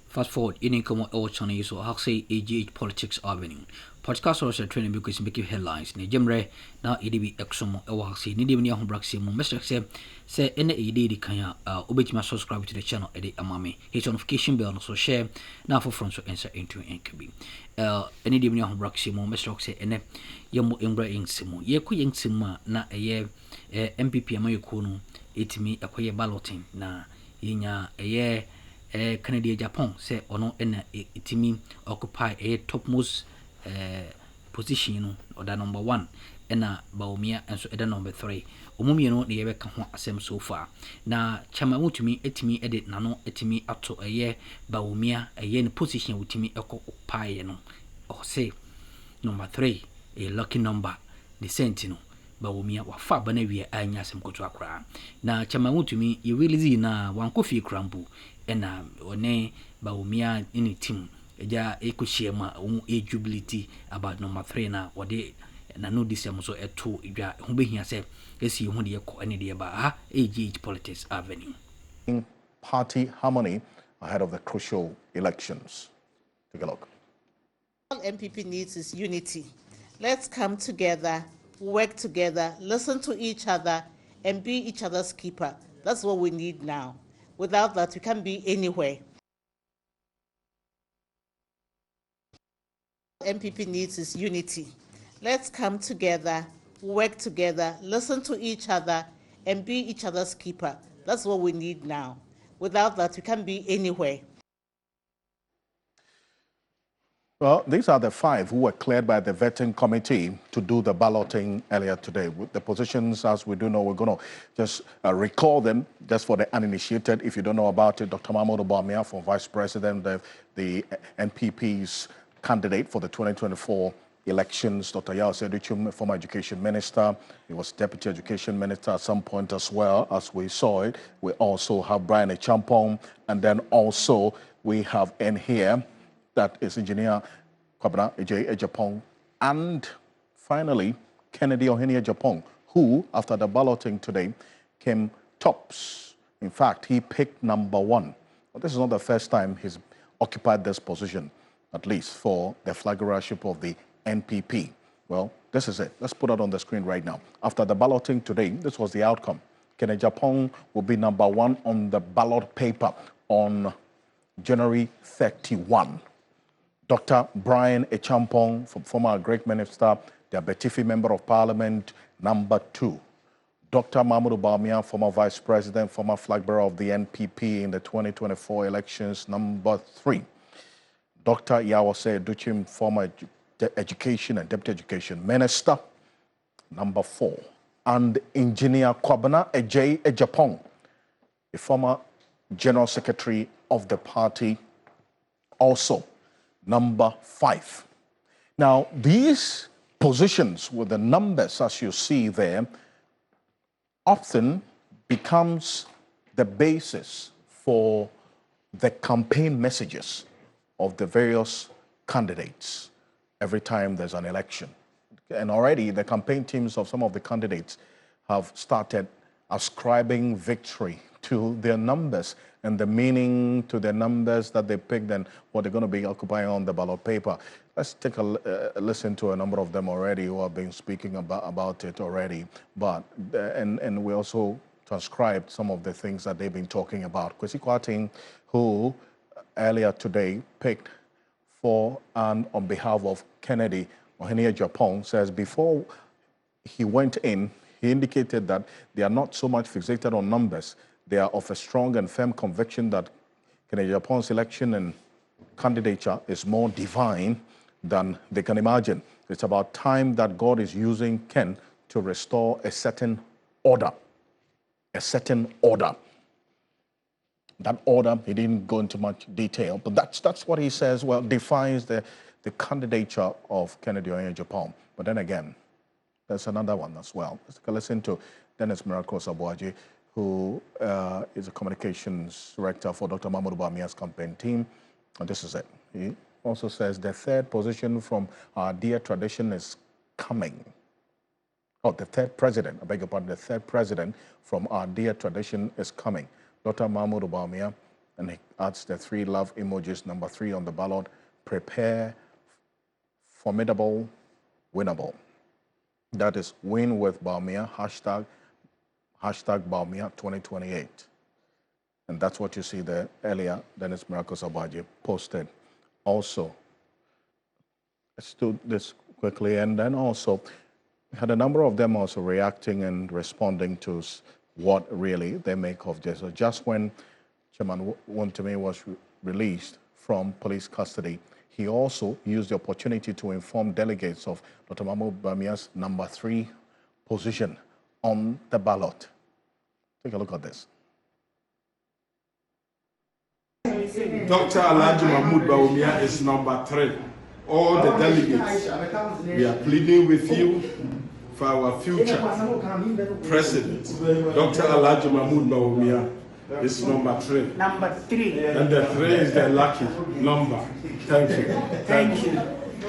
Fast forward, in come on channel so how say AGH Politics Avenue. Podcast also training because make headlines. Ne jemre na EDB exomo e wa say ni dem ni ahobraxie mo message say ene EDD kan ya obetima subscribe to the channel e de amame. Hit notification bell no so share na for front so answer into enkabi. Ene dem ni ahobraxie mo message say ene yemo embra ensemo. Ye ko yensemo na eye MPP amayeko no etimi akoye balloting na yenya eye Canada Japan say ono ena itimi occupy a topmost position or the number 1 ena Bawumia and so the number 3 omumi no ne yebeka ho asem so far na chama Wontumi etimi edit nano etimi ato Bawumia ne position Wontumi occupy no or say number 3 a lucky number the sentinel Bawumia wafa bana wie anya asem koto akra na chama Wontumi Eulogize na wankofi krambu ena one Bawumia in team eja ekohyiema jubility about number 3 na wode na no disem so eto edwa ho behia se esi ho de yeko ene de ba AGH Politics Avenue. Party harmony ahead of the crucial elections. Take a look. All MPP needs is unity. Let's come together, work together, listen to each other, and be each other's keeper. That's what we need now. Without that, we can't be anywhere. All MPP needs is unity. Let's come together, work together, listen to each other, and be each other's keeper. That's what we need now. Without that, we can't be anywhere. Well, these are the 5 who were cleared by the vetting committee to do the balloting earlier today. With the positions, as we do know, we're going to just recall them just for the uninitiated. If you don't know about it, Dr. Mahama Bawumia, for Vice President, the NPP's candidate for the 2024 elections. Dr. Addo, former Education Minister. He was Deputy Education Minister at some point as well, as we saw it. We also have Brian Achampong, and then also we have in here that is Engineer Kwabena Ejapong, and finally Kennedy Ohene Ejapong, who, after the balloting today, came tops. In fact, he picked number 1. But this is not the first time he's occupied this position, at least for the flagship of the NPP. Well, this is it. Let's put it on the screen right now. After the balloting today, this was the outcome. Kennedy Ejapong will be number 1 on the ballot paper on January 31. Dr. Brian Achampong, former Great Minister, the Abetifi Member of Parliament, number 2. Dr. Mahama Bawumia, former Vice President, former flag bearer of the NPP in the 2024 elections, number 3. Dr. Yawase Duchim, former Education and Deputy Education Minister, number 4. And Engineer Kwabena Ejapong, a former General Secretary of the party, also number 5. Now, these positions with the numbers, as you see there, often becomes the basis for the campaign messages of the various candidates every time there's an election. And already the campaign teams of some of the candidates have started ascribing victory to their numbers and the meaning to the numbers that they picked and what they're going to be occupying on the ballot paper. Let's take a listen to a number of them already who have been speaking about it already. But and we also transcribed some of the things that they've been talking about. Kwesi Kwarteng, who earlier today picked for and on behalf of Kennedy Ohene Ejapong, says before he went in, he indicated that they are not so much fixated on numbers. They are of a strong and firm conviction that Kennedy Ejapong's election and candidature is more divine than they can imagine. It's about time that God is using Ken to restore a certain order. A certain order. That order, he didn't go into much detail, but that's what he says, well, defines the candidature of Kennedy Ejapong. But then again, there's another one as well. Let's listen to Dennis Miracle Sabuaji, who is a communications director for Dr. Mahama Bawumia's campaign team. And this is it. He also says the 3rd position from our dear tradition is coming. Oh, the 3rd president, I beg your pardon, the 3rd president from our dear tradition is coming. Dr. Mahama Bawumia And he adds the 3 love emojis, number 3 on the ballot. Prepare, formidable, winnable. That is win with Bawumia, hashtag Bawumia 2028. And that's what you see there earlier. Dennis Miracles Abaji posted. Also, let's do this quickly. And then also, we had a number of them also reacting and responding to what really they make of this. So just when Chairman Wontumi was released from police custody, he also used the opportunity to inform delegates of Dr. Mahmoud Bawumia's number 3 position on the ballot. Take a look at this. Dr. Alhaji Mahmoud Bawumia is number 3. All the delegates, we are pleading with you for our future president. Dr. Alhaji Mahmoud Bawumia is number 3. Number 3. And the 3 is the lucky number. Thank you. Thank you.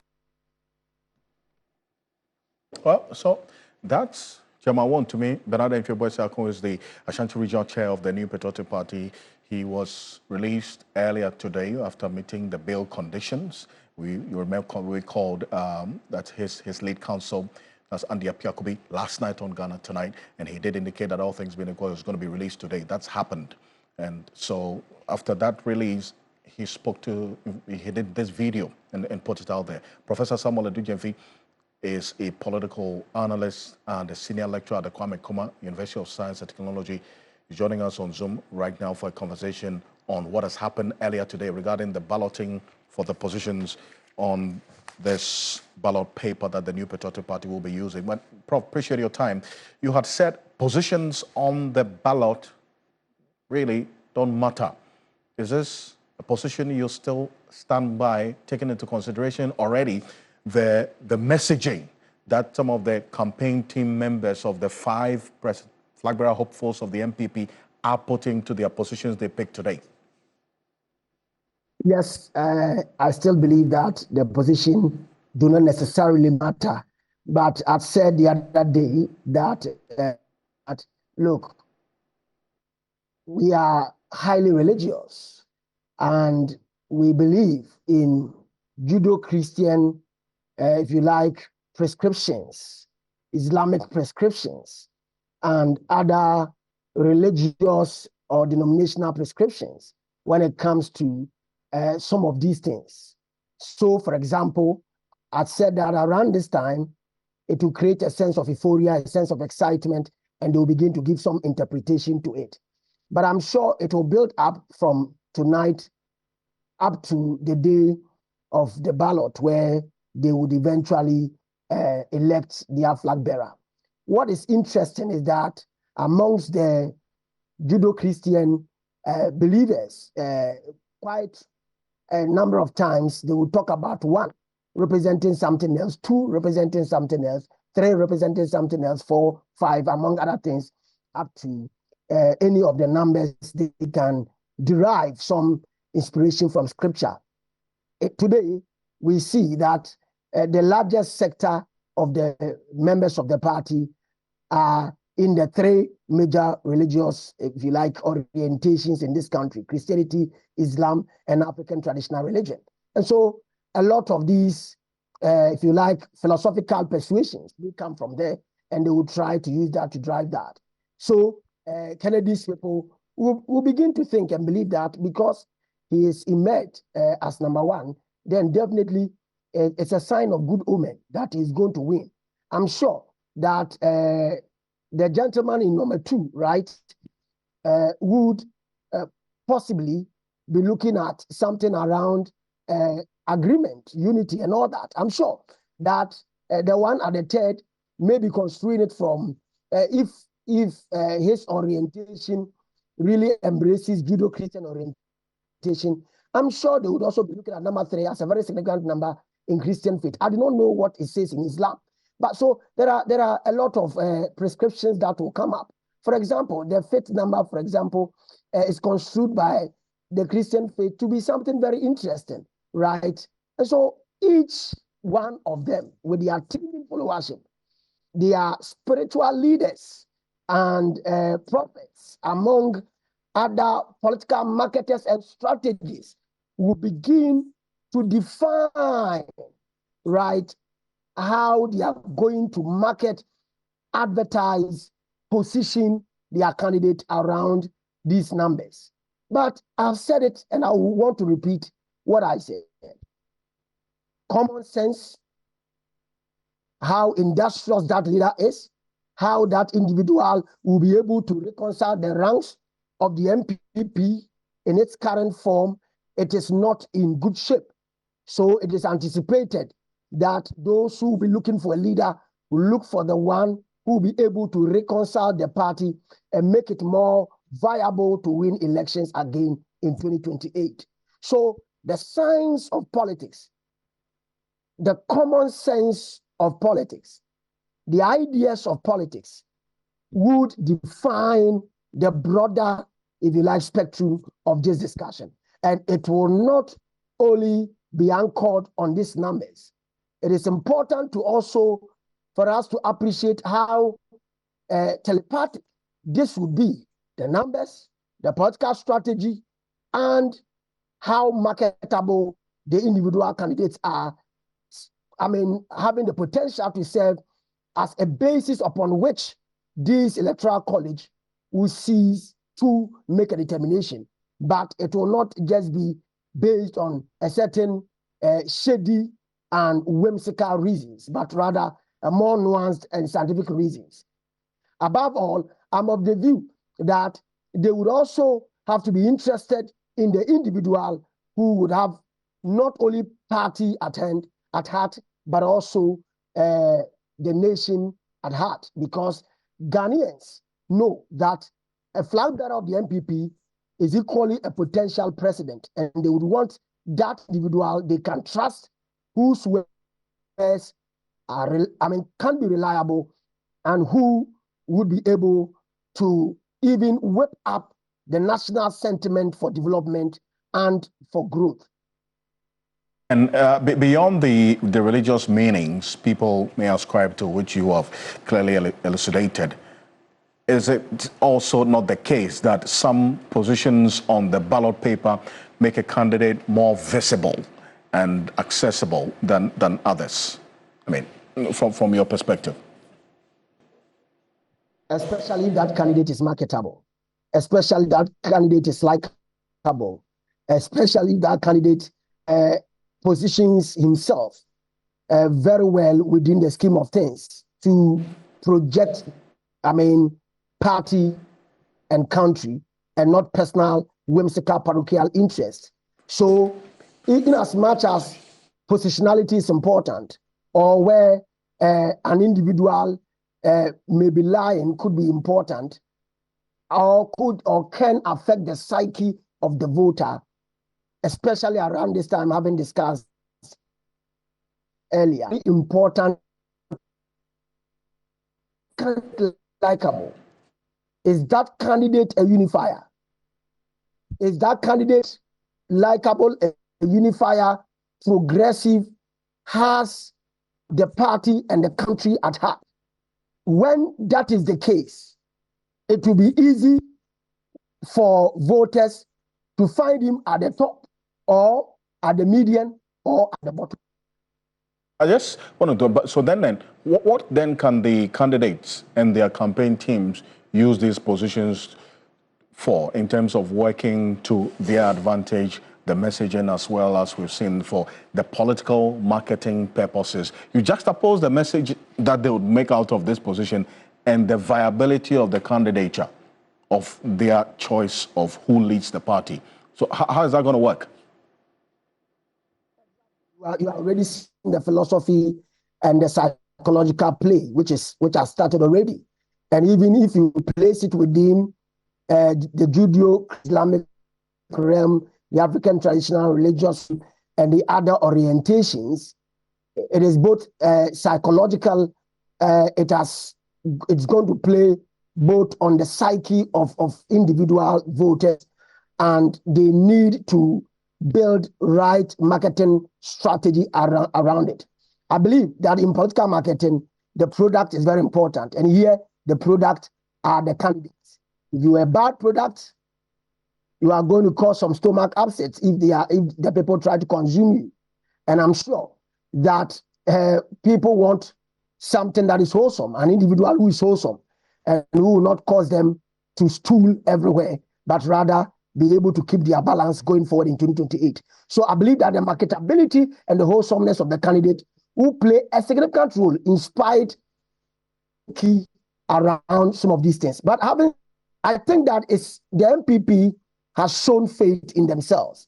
Well, so that's Chairman Wontumi. Bernard Mfeboy is the Ashanti Regional Chair of the New Patriotic Party. He was released earlier today after meeting the bail conditions. You remember we called that his lead counsel, that's Andy Apiakubi, last night on Ghana Tonight, and he did indicate that all things being equal, is going to be released today. That's happened. And so after that release, he did this video and put it out there. Professor Samuel Adujemfi is a political analyst and a senior lecturer at the Kwame Nkrumah University of Science and Technology. He's joining us on Zoom right now for a conversation on what has happened earlier today regarding the balloting for the positions on this ballot paper that the New Patriotic Party will be using. But, Prof, appreciate your time. You had said positions on the ballot really don't matter. Is this a position you still stand by, taking into consideration already the messaging that some of the campaign team members of the 5 flag bearer hopefuls of the MPP are putting to their positions they picked today? Yes, I still believe that the position do not necessarily matter. But I said the other day that, look, we are highly religious and we believe in Judeo-Christian, if you like, prescriptions, Islamic prescriptions, and other religious or denominational prescriptions when it comes to some of these things. So, for example, I said that around this time, it will create a sense of euphoria, a sense of excitement, and they will begin to give some interpretation to it. But I'm sure it will build up from tonight up to the day of the ballot where they would eventually elect their flag bearer. What is interesting is that amongst the Judeo-Christian believers, quite a number of times they will talk about 1 representing something else, 2 representing something else, 3 representing something else, 4, 5, among other things, up to any of the numbers they can derive some inspiration from scripture. Today, we see that the largest sector of the members of the party are in the 3 major religious, if you like, orientations in this country: Christianity, Islam, and African traditional religion. And so a lot of these, if you like, philosophical persuasions, they come from there, and they will try to use that to drive that. So Kennedy's people will begin to think and believe that because he is emerged as number 1, then definitely it's a sign of good omen that he's going to win. I'm sure that the gentleman in number 2, right, would possibly be looking at something around agreement, unity, and all that. I'm sure that the one at the 3rd may be construing it from if his orientation really embraces Judeo-Christian orientation. I'm sure they would also be looking at number 3 as a very significant number in Christian faith. I do not know what it says in Islam. But so there are a lot of prescriptions that will come up. For example, the 5th number, for example, is construed by the Christian faith to be something very interesting, right? And so each one of them, with their teeming followership, they are spiritual leaders and prophets among other political marketers and strategies will begin to define, right, how they are going to market, advertise, position their candidate around these numbers. But I've said it and I want to repeat what I said. Common sense, how industrious that leader is, how that individual will be able to reconcile the ranks of the MPP in its current form, it is not in good shape. So it is anticipated that those who will be looking for a leader will look for the one who will be able to reconcile the party and make it more viable to win elections again in 2028. So the science of politics, the common sense of politics, the ideas of politics would define the broader, if you like, spectrum of this discussion. And it will not only be anchored on these numbers. It is important to also, for us to appreciate how telepathic this would be, the numbers, the political strategy, and how marketable the individual candidates are. I mean, having the potential to serve as a basis upon which this electoral college will cease to make a determination. But it will not just be based on a certain shady and whimsical reasons, but rather a more nuanced and scientific reasons. Above all, I'm of the view that they would also have to be interested in the individual who would have not only party at heart, but also the nation at heart, because Ghanaians know that a flag bearer of the MPP is equally a potential president, and they would want that individual they can trust, whose words can be reliable, and who would be able to even whip up the national sentiment for development and for growth. And beyond the religious meanings people may ascribe to, which you have clearly elucidated, is it also not the case that some positions on the ballot paper make a candidate more visible and accessible than others? I mean, from your perspective. Especially if that candidate is marketable, especially that candidate is likable, especially if that candidate positions himself very well within the scheme of things to project, party and country, and not personal, whimsical, parochial interest. So, in as much as positionality is important, or where an individual may be lying could be important, or can affect the psyche of the voter, especially around this time, having discussed earlier. Important, likable. Is that candidate a unifier? Is that candidate likable, a unifier, progressive, has the party and the country at heart? When that is the case, it will be easy for voters to find him at the top, or at the median, or at the bottom. I just want to, so then what then can the candidates and their campaign teams use these positions for in terms of working to their advantage, the messaging, as well as we've seen for the political marketing purposes? You juxtapose the message that they would make out of this position and the viability of the candidature of their choice of who leads the party. So how is that going to work? Well, you are already seeing the philosophy and the psychological play, which has started already. And even if you place it within the Judeo-Islamic realm, the African traditional religious, and the other orientations, it is both psychological. It's going to play both on the psyche of individual voters, and they need to build right marketing strategy around it. I believe that in political marketing, the product is very important. And here, the product are the candidates. If you are a bad product, you are going to cause some stomach upsets if the people try to consume you. And I'm sure that people want something that is wholesome, an individual who is wholesome, and who will not cause them to stool everywhere, but rather be able to keep their balance going forward in 2028. So I believe that the marketability and the wholesomeness of the candidate will play a significant role in spite key around some of these things. But I think that the MPP has shown faith in themselves.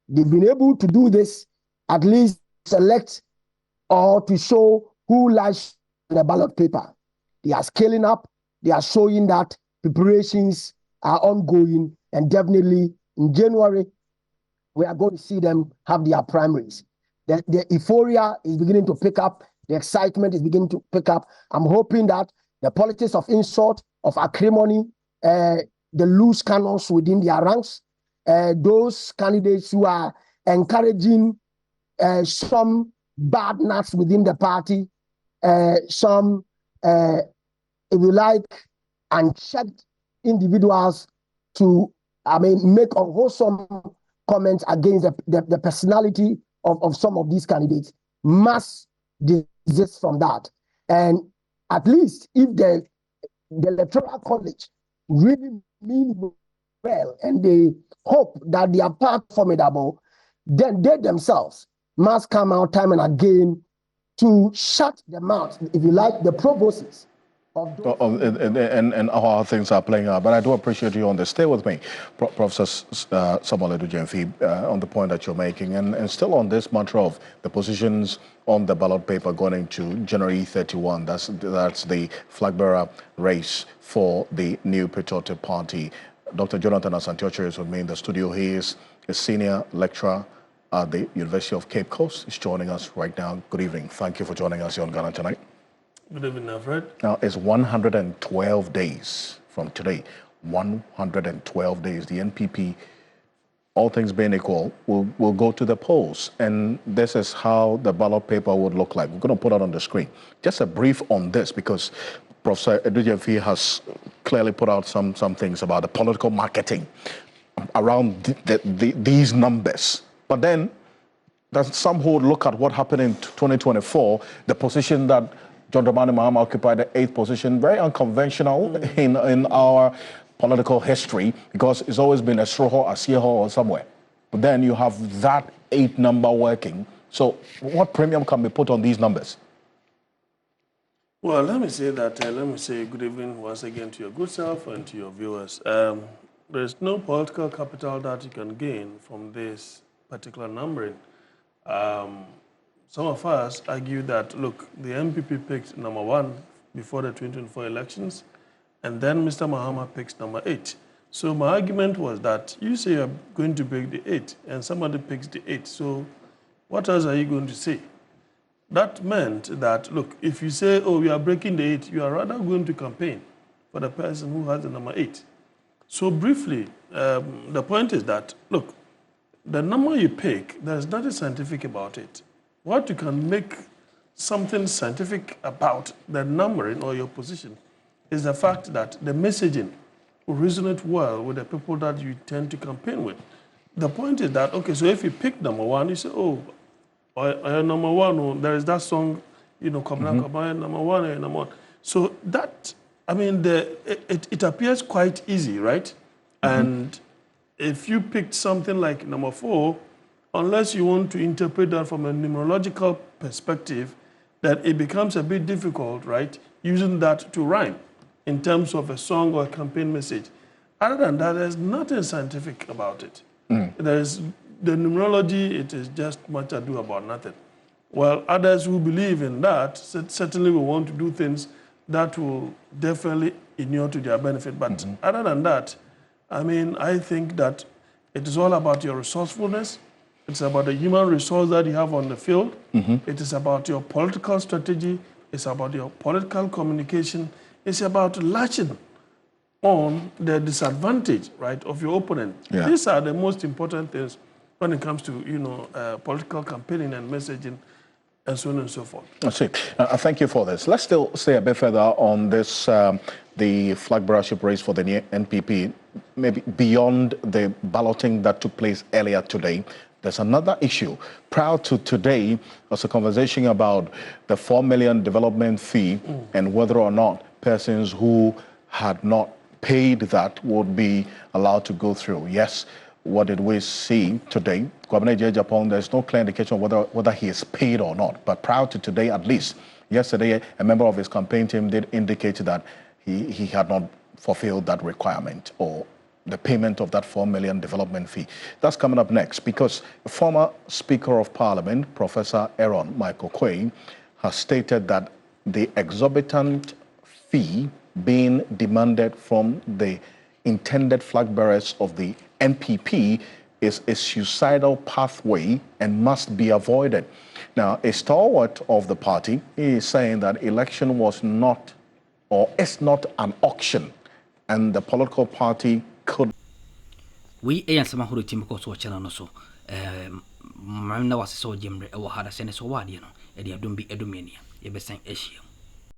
They've been able to do this, at least select or to show who lies on the ballot paper. They are scaling up. They are showing that preparations are ongoing, and definitely in January, we are going to see them have their primaries. The euphoria is beginning to pick up. The excitement is beginning to pick up. I'm hoping that the politics of insult, of acrimony, the loose cannons within their ranks, those candidates who are encouraging some bad nuts within the party, some, if you like, unchecked individuals to, make unwholesome comments against the personality of some of these candidates, must desist from that. And at least if the Electoral College really mean well and they hope that they are part formidable, then they themselves must come out time and again to shut the mouth, if you like, the provosts of those and how things are playing out. But I do appreciate you on this. Stay with me, Professor Samuel Edujemfi, on the point that you're making, and still on this matter of the positions on the ballot paper going into January 31. That's the flag bearer race for the new Patriotic Party. Dr. Jonathan Asantiocho is with me in the studio. He is a senior lecturer at the University of Cape Coast. He's joining us right now. Good evening. Thank you for joining us here on Ghana Tonight. Good evening, Alfred. Now, it's 112 days from today. 112 days. The NPP, all things being equal, will go to the polls. And this is how the ballot paper would look like. We're going to put it on the screen. Just a brief on this, because Professor Edujemfi has clearly put out some things about the political marketing around these numbers. But then there's some who would look at what happened in 2024, the position that John Dramani Mahama occupied, the 8th position, very unconventional in our political history, because it's always been a Sroho, a Sieho, or somewhere. But then you have that 8 number working. So what premium can be put on these numbers? Well, let me say good evening once again to your good self and to your viewers. There's no political capital that you can gain from this particular numbering. Some of us argue that, look, the MPP picked number 1 before the 2024 elections, and then Mr. Mahama picks number 8. So my argument was that you say you're going to pick the 8, and somebody picks the 8. So what else are you going to say? That meant that, look, if you say, oh, we are breaking the 8, you are rather going to campaign for the person who has the number 8. So briefly, the point is that, look, the number you pick, there's nothing scientific about it. What you can make something scientific about the numbering or your position is the fact that the messaging will resonate well with the people that you tend to campaign with. The point is that, okay, so if you pick number 1, you say, oh, number 1, there is that song, coming up, number 1, number 1. So that, it appears quite easy, right? And if you picked something like number 4, unless you want to interpret that from a numerological perspective, that it becomes a bit difficult, right, using that to rhyme in terms of a song or a campaign message. Other than that, there's nothing scientific about it. There's the numerology, it is just much ado about nothing. Well, others who believe in that certainly will want to do things that will definitely inure to their benefit. But other than that, I think that it is all about your resourcefulness. It's about the human resource that you have on the field. It is about your political strategy. It's about your political communication. It's about latching on the disadvantage, right, of your opponent. Yeah. These are the most important things when it comes to, political campaigning and messaging. and so on and so forth. I see. Thank you for this. Let's still stay a bit further on this, the flag bearership race for the NPP, maybe beyond the balloting that took place earlier today. There's another issue. Prior to today, was a conversation about the 4 million development fee and whether or not persons who had not paid that would be allowed to go through. Yes. What did we see today? Kwabena Japan, there's no clear indication of whether he is paid or not. But prior to today, at least, yesterday, a member of his campaign team did indicate that he had not fulfilled that requirement or the payment of that 4 million development fee. That's coming up next because former Speaker of Parliament, Professor Aaron Michael Quay, has stated that the exorbitant fee being demanded from the intended flag bearers of the NPP is a suicidal pathway and must be avoided. Now, a stalwart of the party is saying that election was not or is not an auction and the political party could. We answer who team course or channel so Mamma was so Jimre or had a sense of wadi, and you don't be Edomania, you be saying issue.